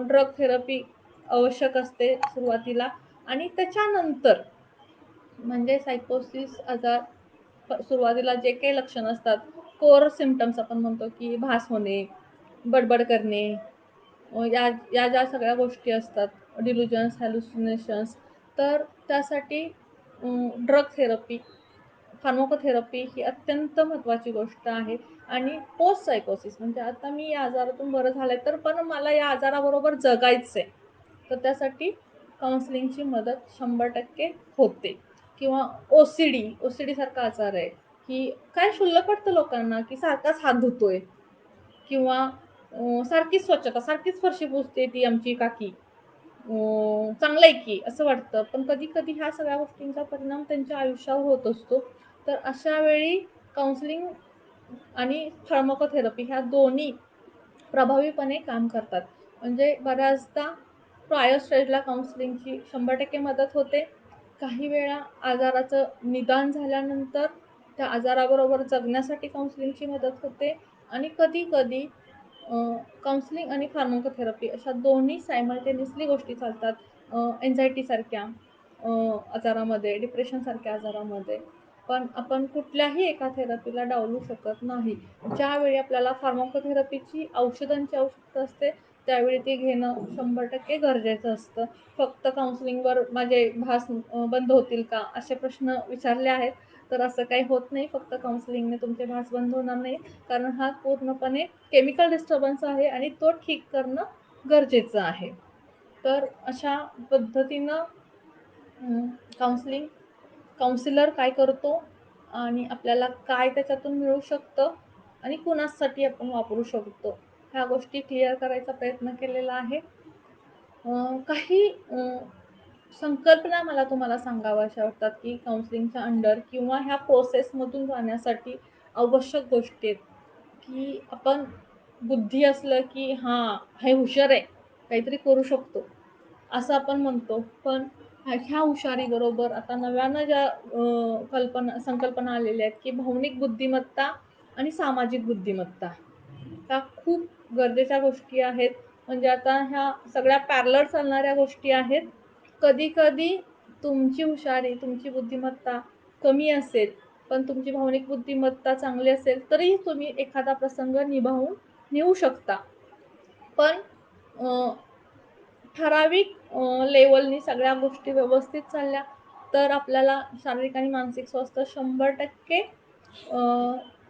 ड्रग थेरपी आवश्यक असते सुरुवातीला आणि त्याच्यानंतर म्हणजे सायकोसिस आजार सुरुवातीला जे काही लक्षणं असतात, कोर सिम्प्टम्स आपण म्हणतो, की भास होणे, बडबड करणे, या या ज्या सगळ्या गोष्टी असतात, डिल्युजन्स, हॅल्युसिनेशन्स, तर त्यासाठी ड्रग थेरपी, फार्माकोथेरपी ही अत्यंत महत्त्वाची गोष्ट आहे. आणि पोस्ट सायकोसिस म्हणजे आता मी या आजारातून बरं झालंय, तर पण मला या आजाराबरोबर जगायचंय. तर त्यासाठी काउन्सिलिंगची मदत 100% होते. किंवा ओ-सी-डी सारखा आजार आहे, की काय क्षुल्लक वाटतं लोकांना, की सारखाच हात धुतोय किंवा सारखीच स्वच्छता, सारखीच फरशी पुसते ती आमची काकी. चांगलं आहे की असं वाटतं. पण कधी-कधी ह्या सगळ्या गोष्टींचा परिणाम त्यांच्या आयुष्यावर होत असतो. तर अशा वेळी काउन्सिलिंग आणि फार्माकोथेरपी ह्या दोन्ही प्रभावीपणे काम करतात. म्हणजे बऱ्याचदा प्रायर स्टेजला काउन्सिलिंगची 100% मदत होते. काही वेळा आजाराचं निदान झाल्यानंतर त्या आजाराबरोबर जगण्यासाठी काउन्सिलिंगची मदत होते आणि कधी-कधी काउन्सिलिंग आणि फार्माकोथेरपी अशा दोन्ही सायमल्टेनियसली गोष्टी चालतात. अँक्झायटीसारख्या आजारामध्ये, डिप्रेशनसारख्या आजारामध्ये. पण आपण कुठल्याही एका थेरपीला डावलू शकत नाही. ज्यावेळी आपल्याला फार्माकोथेरपीची औषधांची आवश्यकता असते, त्यावेळी ते घेणं 100% गरजेचं असतं. फक्त काउन्सिलिंगवर माझे भास बंद होतील का? असे प्रश्न विचारले आहेत. तर असं काही होत नाही. फक्त काउन्सिलिंगने तुमचे भास बंद होणार नाही. कारण हा पूर्णपणे केमिकल डिस्टर्बन्स आहे आणि तो ठीक करणं गरजेचं आहे. तर अशा पद्धतीनं काउन्सिलिंग, काउन्सिलर काय करतो आणि आपल्याला काय त्याच्यातून मिळू शकतं आणि कुणासाठी आपण वापरू शकतो, ह्या गोष्टी क्लिअर करायचा प्रयत्न केलेला आहे. काही संकल्पना मला तुम्हाला सांगाव्याशा वाटतात, की काउन्सिलिंगच्या अंडर किंवा ह्या प्रोसेसमधून जाण्यासाठी आवश्यक गोष्टी आहेत, की आपण बुद्धी असलं, की हां, हे हुशार आहे, काहीतरी करू शकतो, असं आपण म्हणतो. पण ह्या हुशारीबरोबर आता नव्यानं ज्या संकल्पना आलेल्या आहेत, की भावनिक बुद्धिमत्ता आणि सामाजिक बुद्धिमत्ता. ह्या खूप गरजेच्या गोष्टी आहेत. म्हणजे आता ह्या सगळ्या पॅरलल चालणाऱ्या गोष्टी आहेत. कधी-कधी तुमची हुशारी, तुमची बुद्धिमत्ता कमी असेल, पण तुमची भावनिक बुद्धिमत्ता चांगली असेल, तरीही तुम्ही एखादा प्रसंग निभावून नेऊ शकता. पण अ, ठराविक लेव्हलनी सगळ्या गोष्टी व्यवस्थित चालल्या, तर आपल्याला शारीरिक आणि मानसिक स्वास्थ्य 100% अ,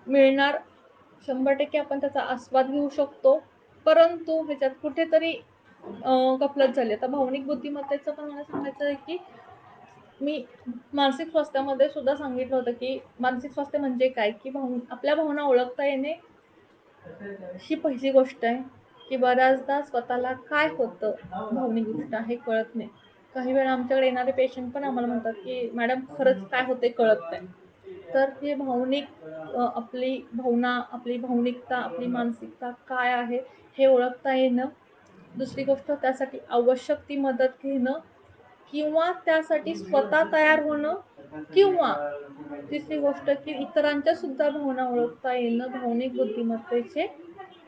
मिळणार. 100% आपण त्याचा आस्वाद घेऊ शकतो. परंतु ह्याच्यात कुठेतरी गफलत झाली. आता भावनिक बुद्धिमत्तेचं पण मला सांगायचं आहे, की मी मानसिक स्वास्थ्यामध्ये सुद्धा सांगितलं होतं, की मानसिक स्वास्थ्य म्हणजे काय? की आपल्या भावना ओळखता येणे ही पहिली गोष्ट आहे, की बऱ्याचदा स्वतःला काय होतं भावनिकदृष्ट्या हे कळत नाही. काही वेळा आमच्याकडे येणारे पेशंट पण आम्हाला म्हणतात, की "मॅडम खरंच काय होतंय कळत नाही." तर हे भावनिक आपली भावना, आपली भावनिकता, आपली मानसिकता काय आहे हे ओळखता येणं. दुसरी गोष्ट त्यासाठी आवश्यक ती मदत घेणं किंवा त्यासाठी स्वतः तयार होणं किंवा तिसरी गोष्ट की इतरांच्या सुद्धा भावना ओळखता येणं भावनिक बुद्धिमत्तेचे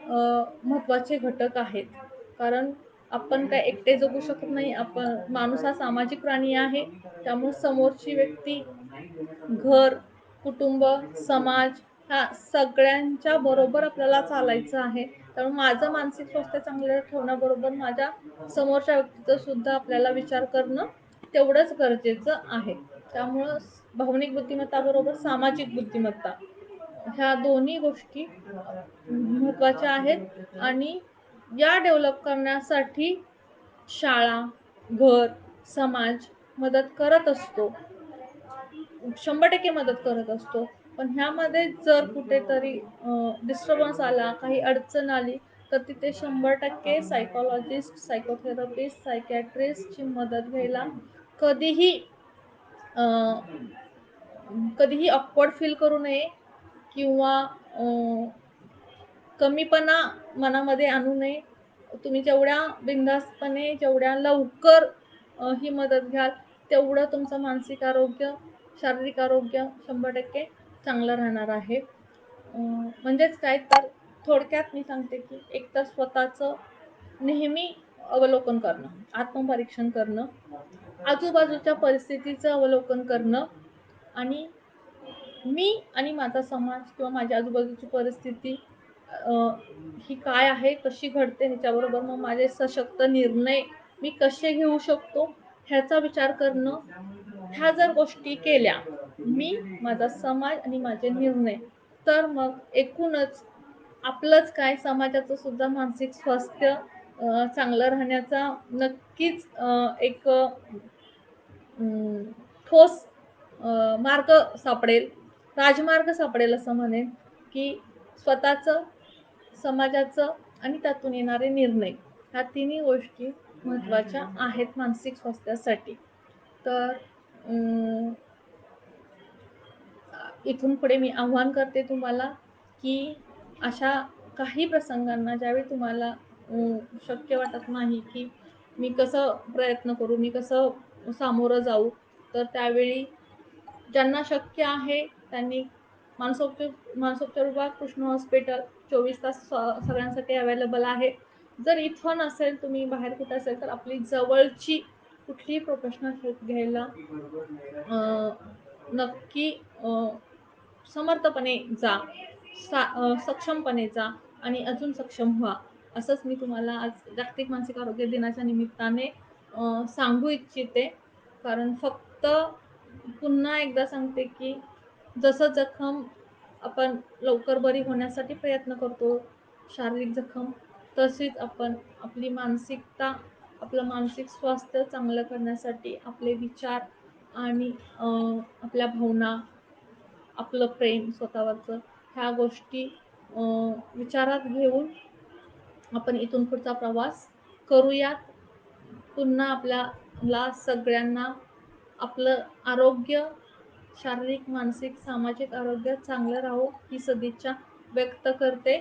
महत्त्वाचे घटक आहेत. कारण आपण काय एकटे जगू शकत नाही. माणूस हा सामाजिक प्राणी आहे. त्यामुळे समोरची व्यक्ती, घर, कुटुंब, समाज ह्या सगळ्यांच्या बरोबर आपल्याला चालायचं आहे. त्यामुळे माझं मानसिक स्वास्थ्य चांगलं ठेवण्याबरोबर माझ्या समोरच्या व्यक्तीचा सुद्धा आपल्याला विचार करणं तेवढंच गरजेचं आहे. त्यामुळं भावनिक बुद्धिमत्ता बरोबर सामाजिक बुद्धिमत्ता ह्या दोन्ही गोष्टी महत्त्वाच्या आहेत आणि या डेव्हलप करण्यासाठी शाळा, घर, समाज मदत करत असतो. 100% मदत करत असतो. पण ह्यामध्ये जर कुठेतरी डिस्टर्बन्स आला, काही अडचण आली, तर तिथे 100% सायकॉलॉजिस्ट, सायकोथेरपिस्ट, सायकियाट्रिस्टची मदत घ्यायला कधीही अ, कधीही ऑकवर्ड फील करू नये किंवा अ, कमीपणा मनामध्ये आणू नये. तुम्ही जेवढ्या बिनधास्तपणे, जेवढ्या लवकर ही मदत घ्याल, तेवढं तुमचं मानसिक आरोग्य, शारीरिक आरोग्य 100% चांगलं राहणार आहे. म्हणजेच काय तर थोडक्यात मी सांगते, की एकतर स्वतःचं नेहमी अवलोकन करणं, आत्मपरीक्षण करणं, आजूबाजूच्या परिस्थितीचं अवलोकन करणं आणि मी आणि माझा समाज किंवा माझ्या आजूबाजूची परिस्थिती अ, ही काय आहे, कशी घडते ह्याच्याबरोबर मग माझे सशक्त निर्णय मी कसे घेऊ शकतो ह्याचा विचार करणं. ह्या जर गोष्टी केल्या मी, माझा समाज आणि माझे निर्णय, तर मग एकूणच आपलंच काय समाजाचं सुद्धा मानसिक स्वास्थ्य चांगलं राहण्याचा नक्कीच एक ठोस मार्ग सापडेल, राजमार्ग सापडेल असं म्हणेन, की स्वतःचं, समाजाचं आणि त्यातून येणारे निर्णय ह्या तिन्ही गोष्टी महत्त्वाच्या आहेत मानसिक स्वास्थ्यासाठी. तर इथून पुढे मी आव्हान करते तुम्हाला, की अशा काही प्रसंगांना ज्यावेळी तुम्हाला शक्य वाटत नाही, की मी कसं प्रयत्न करू, मी कसं सामोरं जाऊ, तर त्यावेळी ज्यांना शक्य आहे त्यांनी मानसोपचार मानसोपचार विभाग, कृष्ण हॉस्पिटल 24 तास सगळ्यांसाठी अवेलेबल आहे. जर इथं नसेल, तुम्ही बाहेर कुठे असेल, तर आपली जवळची कुठलीही प्रोफेशनल हेल्प घ्यायला अ, नक्की समर्थपणे जा, सक्षमपणे जा आणि अजून सक्षम व्हा. असंच मी तुम्हाला आज जागतिक मानसिक आरोग्य दिनाच्या निमित्ताने सांगू इच्छिते. कारण फक्त पुन्हा एकदा सांगते, की जसं जखम आपण लवकर बरी होण्यासाठी प्रयत्न करतो, शारीरिक जखम, तशीच आपण आपली मानसिकता, आपलं मानसिक स्वास्थ्य चांगलं करण्यासाठी आपले विचार आणि आपल्या भावना, आपलं प्रेम स्वतःवरचं ह्या गोष्टी अ, विचारात घेऊन आपण इथून पुढचा प्रवास करूयात. पुन्हा आपल्याला सगळ्यांना आपलं आरोग्य, शारीरिक, मानसिक, सामाजिक आरोग्य चांगलं राहो ही सदिच्छा व्यक्त करते.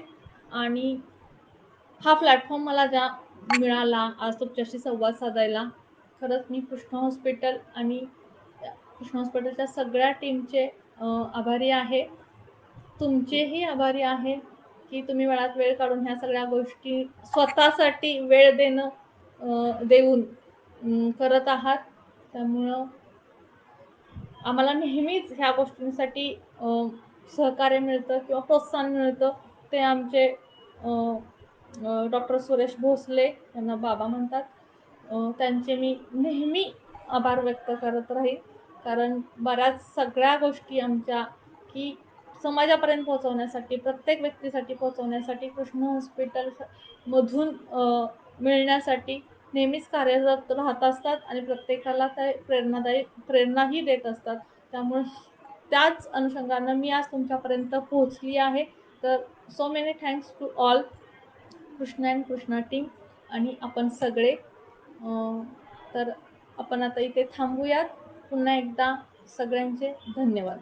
आणि हा प्लॅटफॉर्म मला ज्या मिळाला आज तुमच्याशी संवाद साधायला, खरंच मी कृष्ण हॉस्पिटल आणि कृष्ण हॉस्पिटलच्या सगळ्या टीमचे आभारी आहे. तुमचेही आभारी आहे, की तुम्ही वेळात वेळ काढून ह्या सगळ्या गोष्टी स्वतःसाठी वेळ देऊन करत आहात. त्यामुळं आम्हाला नेहमीच ह्या गोष्टींसाठी सहकार्य मिळतं किंवा प्रोत्साहन मिळतं. ते आमचे डॉक्टर सुरेश भोसले, त्यांना बाबा म्हणतात. त्यांचे मी नेहमी आभार व्यक्त करत राहीन. कारण बऱ्याच सगळ्या गोष्टी आमच्या, की समाजापर्यंत पोहोचवण्यासाठी, प्रत्येक व्यक्तीसाठी पोहोचवण्यासाठी कृष्ण हॉस्पिटल मधून मिळण्यासाठी नेहमीच कार्यरत राहत असतात आणि प्रत्येकाला ते प्रेरणाही देत असतात. त्यामुळे त्याच अनुषंगानं मी आज तुमच्यापर्यंत पोहोचली आहे. तर so many thanks to all Krishna and Krishna team आणि आपण सगळे. तर आपण आता इथे थांबूयात. पुन्हा एकदा सगळ्यांचे धन्यवाद.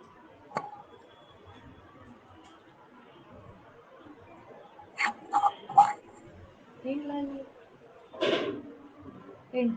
एंड